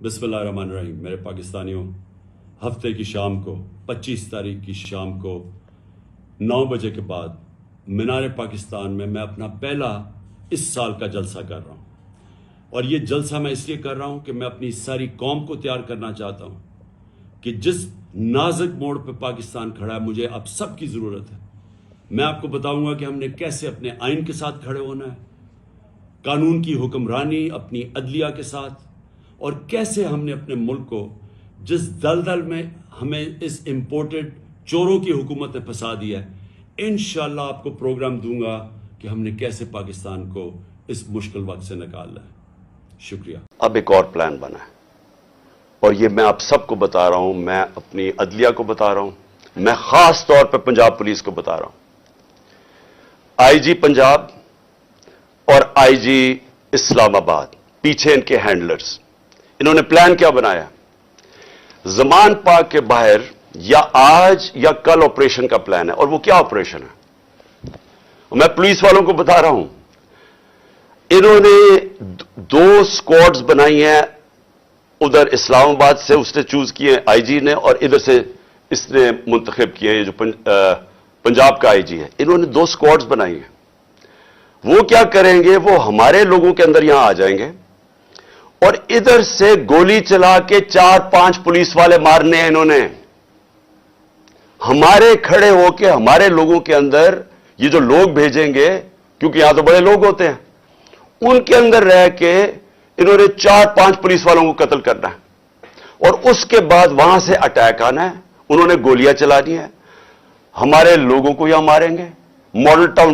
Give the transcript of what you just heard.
बिस्मिल्लाहिर्रहमानिर्रहीम। मेरे पाकिस्तानियों, हफ्ते की शाम को 25 तारीख की शाम को 9 बजे के बाद मीनार पाकिस्तान में मैं अपना पहला इस साल का जलसा कर रहा हूँ। और ये जलसा मैं इसलिए कर रहा हूँ कि मैं अपनी सारी कौम को तैयार करना चाहता हूँ कि जिस नाजुक मोड़ पे पाकिस्तान खड़ा है, मुझे अब सबकी ज़रूरत है। मैं आपको बताऊंगा कि हमने कैसे अपने आइन के साथ खड़े होना है, कानून की हुक्मरानी अपनी अदलिया के साथ, और कैसे हमने अपने मुल्क को जिस दलदल में हमें इस इम्पोर्टेड चोरों की हुकूमत ने फंसा दिया है, इंशाअल्लाह आपको प्रोग्राम दूंगा कि हमने कैसे पाकिस्तान को इस मुश्किल वक्त से निकालना है। शुक्रिया। अब एक और प्लान बना है और ये मैं आप सबको बता रहा हूं, मैं अपनी अदलिया को बता रहा हूं, मैं खास तौर पर पंजाब पुलिस को बता रहा हूं। आईजी पंजाब और आईजी इस्लामाबाद, पीछे इनके हैंडलर्स, इन्होंने प्लान क्या बनाया? ज़मान पाक के बाहर या आज या कल ऑपरेशन का प्लान है। और वो क्या ऑपरेशन है? मैं पुलिस वालों को बता रहा हूं, इन्होंने 2 स्क्वाड्स बनाई हैं। उधर इस्लामाबाद से उसने चूज किए आईजी ने, और इधर से इसने मुंतखब किए, ये जो पंजाब का आईजी है। इन्होंने 2 स्क्वाड्स बनाई हैं। वो क्या करेंगे? वो हमारे लोगों के अंदर यहां आ जाएंगे और इधर से गोली चला के 4-5 पुलिस वाले मारने हैं इन्होंने। हमारे खड़े होके हमारे लोगों के अंदर ये जो लोग भेजेंगे, क्योंकि यहां तो बड़े लोग होते हैं, उनके अंदर रह के इन्होंने 4-5 पुलिस वालों को कत्ल करना है और उसके बाद वहां से अटैक आना है। उन्होंने गोलियां चलानी है, हमारे लोगों को यहां मारेंगे। Model town